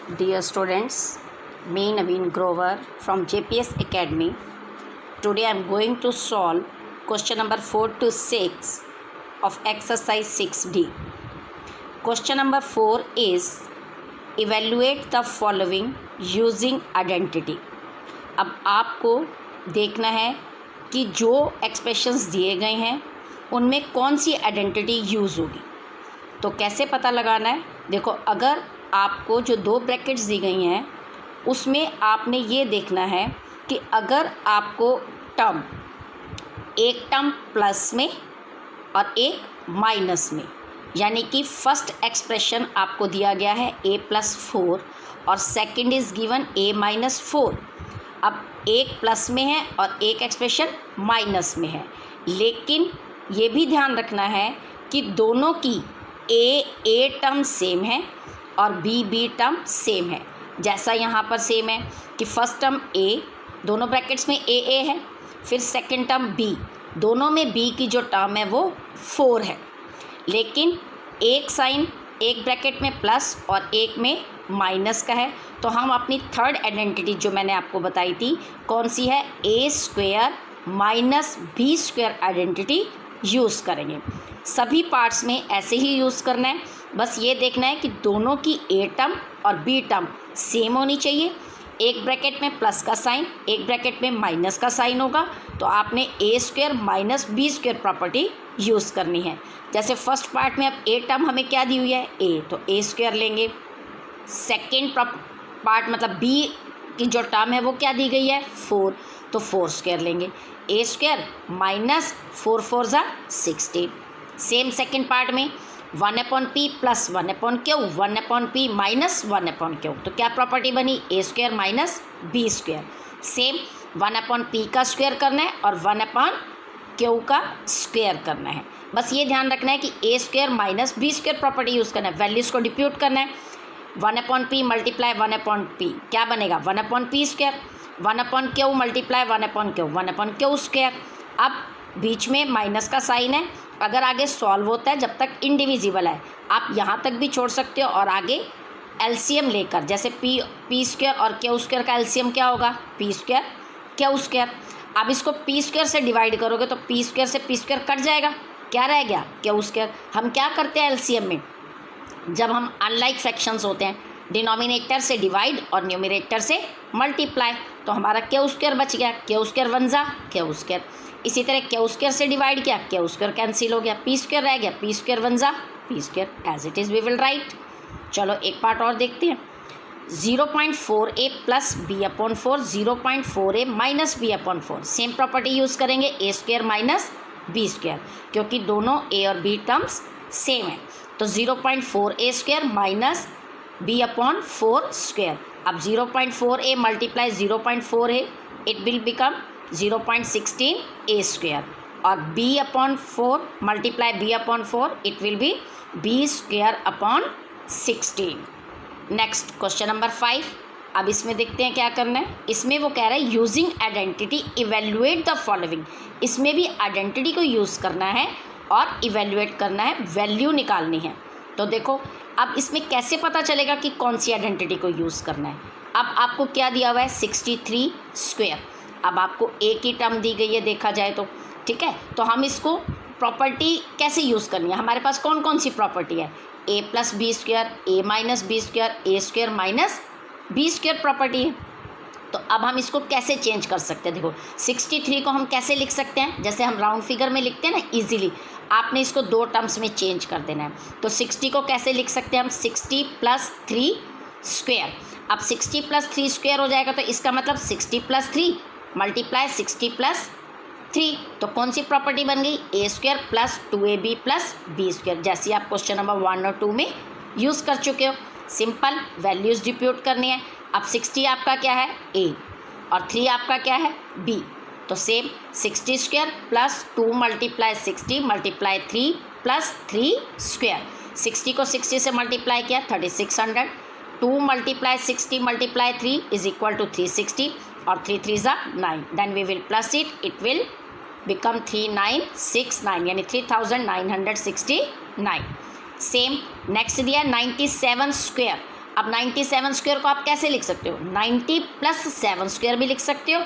Dear students, me Naveen Grover from JPS Academy. Today I am going to solve question number 4 to 6 of exercise 6D. Question number 4 is evaluate the following using identity. अब आपको देखना है कि जो expressions दिए गए हैं उनमें कौन सी आइडेंटिटी यूज़ होगी. तो कैसे पता लगाना है? देखो, अगर आपको जो दो ब्रैकेट्स दी गई हैं उसमें आपने ये देखना है कि अगर आपको टर्म एक टर्म प्लस में और एक माइनस में, यानी कि फर्स्ट एक्सप्रेशन आपको दिया गया है a+4 और सेकंड इज़ गिवन a-4. अब एक प्लस में है और एक एक्सप्रेशन माइनस में है, लेकिन ये भी ध्यान रखना है कि दोनों की ए टर्म सेम है और बी टर्म सेम है. जैसा यहाँ पर सेम है कि फर्स्ट टर्म ए, दोनों ब्रैकेट्स में ए है, फिर सेकंड टर्म बी, दोनों में बी की जो टर्म है वो 4 है, लेकिन एक साइन एक ब्रैकेट में प्लस और एक में माइनस का है. तो हम अपनी थर्ड आइडेंटिटी जो मैंने आपको बताई थी कौन सी है, a² minus b² identity use करेंगे. सभी पार्ट्स में ऐसे ही यूज़ करना है. बस ये देखना है कि दोनों की ए टर्म और बी टर्म सेम होनी चाहिए. एक ब्रैकेट में प्लस का साइन, एक ब्रैकेट में माइनस का साइन होगा, तो आपने a² minus b² property use करनी है. जैसे फर्स्ट पार्ट में अब ए टर्म हमें क्या दी हुई है, a, तो a² लेंगे. सेकेंड पार्ट मतलब b की जो टर्म है वो क्या दी गई है, 4, तो 4² लेंगे. a² minus 4 4 16. Same second part में 1/p plus 1/q, 1/p minus 1/q, तो क्या प्रॉपर्टी बनी, a² minus b². Same 1/p का स्क्वायर करना है और 1/q का स्क्वायर करना है. बस ये ध्यान रखना है कि a² minus b² property use करना है. वैल्यूज़ को डिप्यूट करना है. 1/p मल्टीप्लाई 1/p क्या बनेगा, 1/p². 1/q multiply 1/q, 1/q². अब बीच में माइनस का साइन है. अगर आगे सॉल्व होता है जब तक इनडिविजिबल है, आप यहाँ तक भी छोड़ सकते हो और आगे एलसीएम लेकर, जैसे p² और q² का एलसीएम क्या होगा, p² q². अब इसको p² से डिवाइड करोगे तो p² से p² कट जाएगा, क्या रह गया, q². हम क्या करते हैं एलसीएम में, जब हम अनलाइक फ्रैक्शंस होते हैं, डिनोमिनेटर से डिवाइड और न्यूमरेटर से मल्टीप्लाई, तो हमारा q² बच गया, q² 1 q². इसी तरह q² से डिवाइड किया, q² कैंसिल हो गया, p² रह गया, p² 1 p². As it is we will write. चलो एक पार्ट और देखते हैं. 0.4a plus b/4, 0.4a minus b/4. Same property use करेंगे, a² माइनस b², क्योंकि दोनों a और b टर्म्स सेम है. तो 0.4a² माइनस b/4². अब 0.4a multiply 0.4a, it will become 0.16a² और b/4 multiply b/4, it will be b²/16. Next question number 5. अब इसमें देखते हैं क्या करना है. इसमें वो कह रहा है using identity evaluate the following. इसमें भी आइडेंटिटी को यूज़ करना है और इवेल्युएट करना है, वैल्यू निकालनी है. तो देखो, अब इसमें कैसे पता चलेगा कि कौन सी आइडेंटिटी को यूज़ करना है. अब आपको क्या दिया हुआ है, 63². अब आपको ए की टर्म दी गई है देखा जाए तो, ठीक है. तो हम इसको प्रॉपर्टी कैसे यूज़ करनी है, हमारे पास कौन कौन सी प्रॉपर्टी है, a plus b², a minus b², a² minus b² property है. तो अब हम इसको कैसे चेंज कर सकते हैं. देखो, 63 को हम कैसे लिख सकते हैं, जैसे हम राउंड फिगर में लिखते हैं ना इजीली, आपने इसको दो टर्म्स में चेंज कर देना है. तो 60 को कैसे लिख सकते हैं हम, 60 + 3². अब 60 + 3² हो जाएगा, तो इसका मतलब 60 + 3 मल्टीप्लाई 60 + 3. तो कौन सी प्रॉपर्टी बन गई, a² + 2ab + b², जैसी आप क्वेश्चन नंबर 1 और 2 में यूज़ कर चुके हो. सिंपल वैल्यूज़ डिप्यूट करनी है. अब 60 आपका क्या है, a, और 3 आपका क्या है, b. तो सेम 60² + 2 मल्टीप्लाई 60 मल्टीप्लाई 3 + 3². 60 को 60 से मल्टीप्लाई किया, 3600. 2 multiply 60 multiply 3 is equal to 360 और 3 3 9. Then we will plus it, it will become 3969, यानी 3969. सेम नेक्स्ट दिया 97². अब 97 स्क्वायर को आप कैसे लिख सकते हो, 90 प्लस 7 स्क्वायर भी लिख सकते हो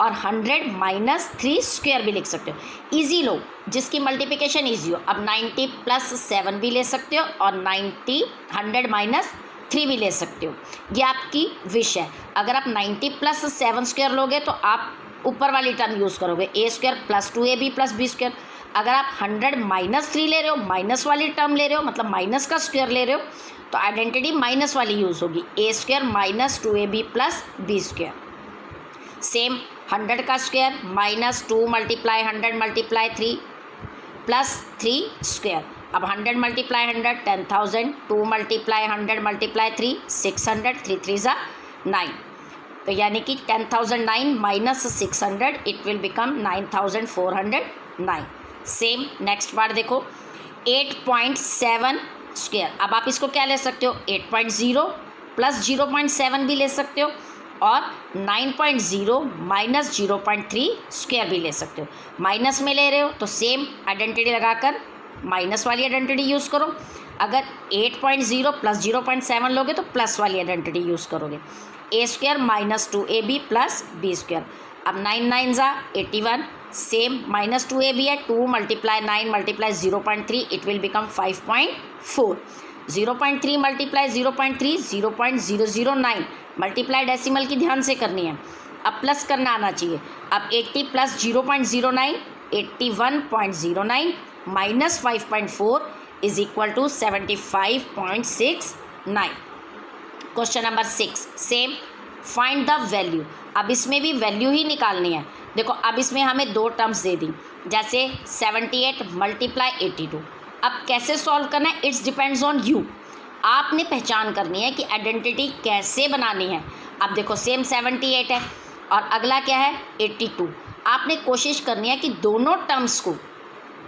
और 100 माइनस 3 स्क्वायर भी लिख सकते हो। ईजी लो, जिसकी मल्टीप्लिकेशन ईजी हो। अब 90 प्लस 7 भी ले सकते हो और 100 माइनस 3 भी ले सकते हो, ये आपकी विश है। अगर आप 90 प्लस 7 स्क्वायर लोगे तो आप ऊपर वाली टर्म यूज़ करोगे, a square plus 2ab plus b square. अगर आप 100 माइनस 3 ले रहे हो, माइनस वाली टर्म ले रहे हो, मतलब माइनस का स्क्वायर ले रहे हो, तो आइडेंटिटी माइनस वाली यूज़ होगी, a square minus 2ab plus b square. Same 100 का square minus 2 multiply 100 multiply 3 plus 3 square. अब 100 मल्टीप्लाई 100 10,000, 2 मल्टीप्लाई 100 मल्टीप्लाई 3 600, 3 3 ज़ा 9, तो यानी कि 10,009 minus 600 it will become 9,409। Same next बार देखो 8.7 स्क्वायर। अब आप इसको क्या ले सकते हो, 8.0 प्लस 0.7 भी ले सकते हो और 9.0 माइनस 0.3 स्क्वायर भी ले सकते हो। माइनस में ले रहे हो तो सेम आइडेंटिटी लगाकर माइनस वाली आइडेंटिटी यूज़ करो। अगर 8.0 प्लस 0.7 लोगे तो प्लस वाली आइडेंटिटी यूज़ करोगे, a square minus 2ab plus b square. अब 9 9 ज़ा 81, सेम माइनस 2ab है, 2 multiply 9 multiply 0.3 it will become 5.4, 0.3 multiply 0.3 0.009, multiply decimal की ध्यान से करनी है, अब प्लस करना आना चाहिए। अब 80 plus 0.09 81.09 minus 5.4 is equal to 75.69। Question number 6 same, find the value. अब इसमें भी वैल्यू ही निकालनी है। देखो अब इसमें हमें दो टर्म्स दे दी, जैसे 78 मल्टीप्लाई 82। अब कैसे सॉल्व करना है, इट्स डिपेंड्स ऑन यू। आपने पहचान करनी है कि आइडेंटिटी कैसे बनानी है। अब देखो सेम 78 है और अगला क्या है 82। आपने कोशिश करनी है कि दोनों टर्म्स को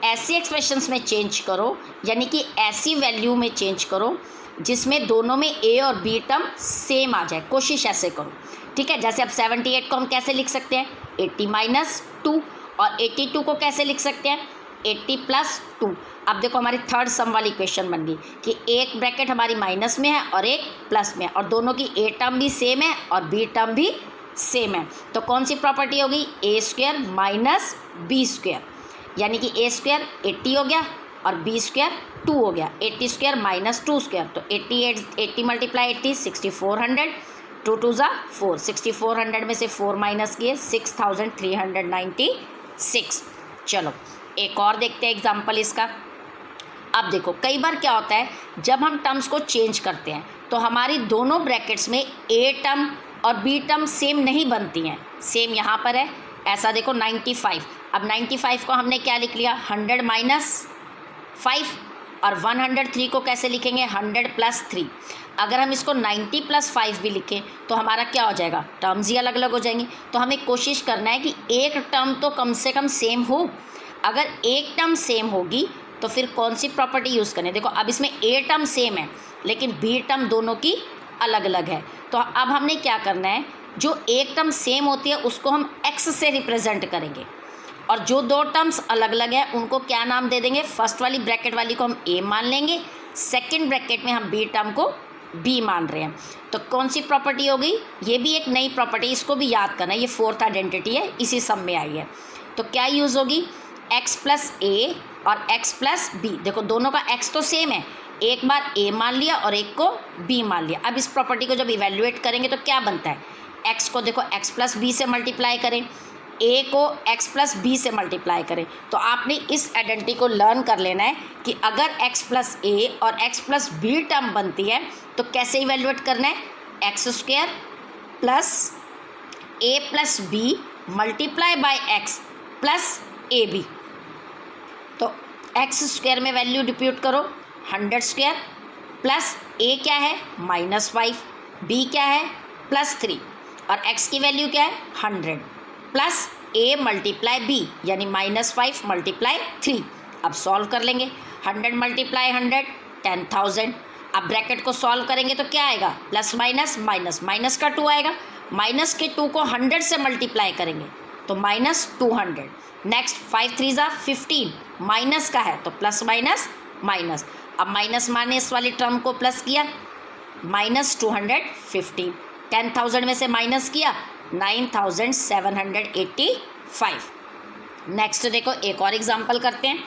ऐसे एक्सप्रेशंस में चेंज करो, यानी कि ऐसी वैल्यू में चेंज करो जिसमें दोनों में ए और बी टर्म सेम आ जाए। कोशिश ऐसे करो, ठीक है। जैसे अब 78 को हम कैसे लिख सकते हैं, 80 माइनस 2, और 82 को कैसे लिख सकते हैं, 80 प्लस 2। अब देखो हमारी थर्ड सम वाली क्वेश्चन बन गई कि एक ब्रैकेट हमारी माइनस में है और एक प्लस में है, और दोनों की ए टर्म भी सेम है और बी टर्म भी सेम है। तो कौन सी प्रॉपर्टी होगी, a square minus b square, यानी कि ए स्क्वायर 80 हो गया और बी स्क्वायर 2 हो गया। 80 स्क्वायर माइनस 2 स्क्वायर, तो 80 मल्टीप्लाई 80 6400, 2 2 ज़ा 4, 6400 में से 4 माइनस किए 6396। चलो एक और देखते हैं एग्जाम्पल इसका। अब देखो कई बार क्या होता है, जब हम टर्म्स को चेंज करते हैं तो हमारी दोनों ब्रैकेट्स में ए टर्म और बी टर्म सेम नहीं बनती हैं। सेम यहाँ पर है, ऐसा देखो 95। अब 95 को हमने क्या लिख लिया, 100 माइनस 5, और 103 को कैसे लिखेंगे, 100 प्लस 3। अगर हम इसको 90 प्लस 5 भी लिखें तो हमारा क्या हो जाएगा, टर्म्स ही अलग अलग हो जाएंगी। तो हमें कोशिश करना है कि एक टर्म तो कम से कम सेम हो। अगर एक टर्म सेम होगी तो फिर कौन सी प्रॉपर्टी यूज़ करें। देखो अब इसमें ए टर्म सेम है लेकिन बी टर्म दोनों की अलग अलग है, तो अब हमने क्या करना है, जो एक टर्म सेम होती है उसको हम एक्स से रिप्रेजेंट करेंगे, और जो दो टर्म्स अलग अलग हैं उनको क्या नाम दे देंगे, फर्स्ट वाली ब्रैकेट वाली को हम ए मान लेंगे, सेकंड ब्रैकेट में हम बी टर्म को बी मान रहे हैं। तो कौन सी प्रॉपर्टी होगी, ये भी एक नई प्रॉपर्टी, इसको भी याद करना है, ये फोर्थ आइडेंटिटी है, इसी सब में आई है। तो क्या यूज़ होगी, एक्स प्लस ए और एक्स प्लस बी। देखो दोनों का एक्स तो सेम है, एक बार ए मान लिया और एक को बी मान लिया। अब इस प्रॉपर्टी को जब इवेल्युएट करेंगे तो क्या बनता है, एक्स को देखो एक्स प्लस बी से मल्टीप्लाई करें, ए को एक्स प्लस बी से मल्टीप्लाई करें। तो आपने इस आइडेंटिटी को लर्न कर लेना है कि अगर एक्स प्लस ए और एक्स प्लस बी टर्म बनती है तो कैसे इवेल्युएट करना है, x square plus a plus b multiply by x plus a b. तो एक्स स्क्वायर में वैल्यू डिप्यूट करो, 100 स्क्वायर प्लस ए क्या है -5, बी क्या है +3, और एक्स की वैल्यू क्या है 100 प्लस ए मल्टीप्लाई बी यानी -5 मल्टीप्लाई 3। अब सॉल्व कर लेंगे, 100 मल्टीप्लाई 100 10,000। अब ब्रैकेट को सॉल्व करेंगे तो क्या आएगा, प्लस माइनस माइनस, माइनस का 2 आएगा, माइनस के 2 को 100 से मल्टीप्लाई करेंगे तो -200। नेक्स्ट 5 3 ज़ा 15, माइनस का है तो प्लस माइनस माइनस। अब माइनस माइनस वाली टर्म को प्लस किया माइनस 250, 10,000 में से माइनस किया 9,785। नेक्स्ट देखो एक और एग्जांपल करते हैं,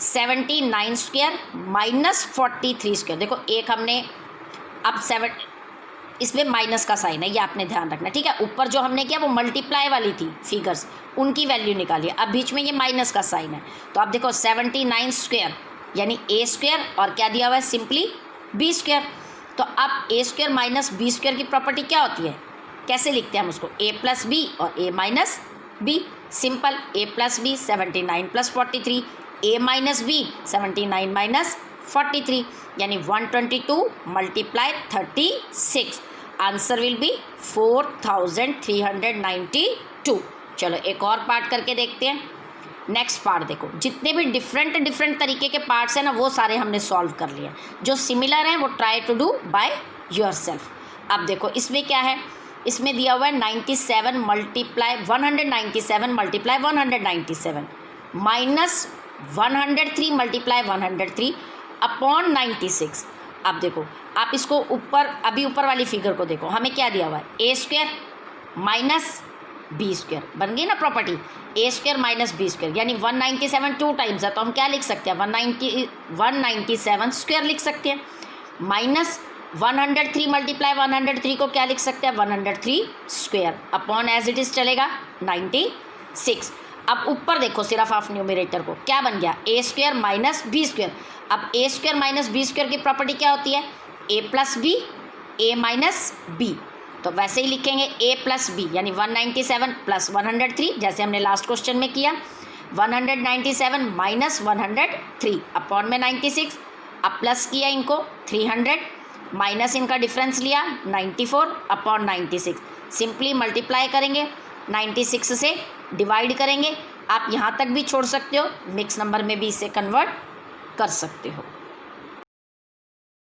79 स्क्वायर माइनस 43 स्क्वायर। देखो एक हमने अब इसमें माइनस का साइन है, ये आपने ध्यान रखना, ठीक है। ऊपर जो हमने किया वो मल्टीप्लाई वाली थी फिगर्स, उनकी वैल्यू निकालिए। अब बीच में ये माइनस का साइन है, तो आप देखो 79 स्क्वायर यानी ए स्क्वायर और क्या दिया हुआ है सिंपली बी स्क्वायर। तो अब a square minus b square की प्रॉपर्टी क्या होती है, कैसे लिखते हैं हम उसको, ए प्लस बी और ए माइनस बी। सिंपल, ए प्लस बी 79 प्लस 43, ए माइनस बी 79 माइनस 43 यानी 122 मल्टीप्लाई 36, आंसर विल बी 4392। चलो एक और पार्ट करके देखते हैं। नेक्स्ट पार्ट देखो, जितने भी डिफरेंट तरीके के पार्ट्स हैं ना वो सारे हमने सॉल्व कर लिए। जो सिमिलर हैं वो try to do by yourself. अब देखो इसमें क्या है, इसमें दिया हुआ है 97 मल्टीप्लाई 197 माइनस 103 मल्टीप्लाई 103 अपॉन 96। अब देखो आप इसको ऊपर, अभी ऊपर वाली फिगर को देखो, हमें क्या दिया हुआ है, ए स्क्वायर माइनस बी स्क्वायर, बन गई ना प्रॉपर्टी, ए स्क्वायर माइनस बी स्क्वायर यानी 197 टू टाइम्स है, तो हम क्या लिख सकते हैं 197 स्क्वायर लिख सकते हैं, माइनस 103 मल्टीप्लाई 103 को क्या लिख सकते हैं 103 square upon as it is चलेगा 96। अब ऊपर देखो सिर्फ ऑफ न्यूमरेटर को क्या बन गया, ए स्क्वायर माइनस बी स्क्वायर। अब a square minus b square की प्रॉपर्टी क्या होती है, ए प्लस बी ए माइनस बी, तो वैसे ही लिखेंगे ए प्लस बी यानी 197 प्लस 103 जैसे हमने लास्ट क्वेश्चन में किया, 197 माइनस 103 अपॉन में 96। अब प्लस किया इनको 300 माइनस इनका डिफरेंस लिया 94 अपॉन 96, सिंपली मल्टीप्लाई करेंगे 96 से डिवाइड करेंगे। आप यहाँ तक भी छोड़ सकते हो, मिक्स नंबर में भी इसे कन्वर्ट कर सकते हो।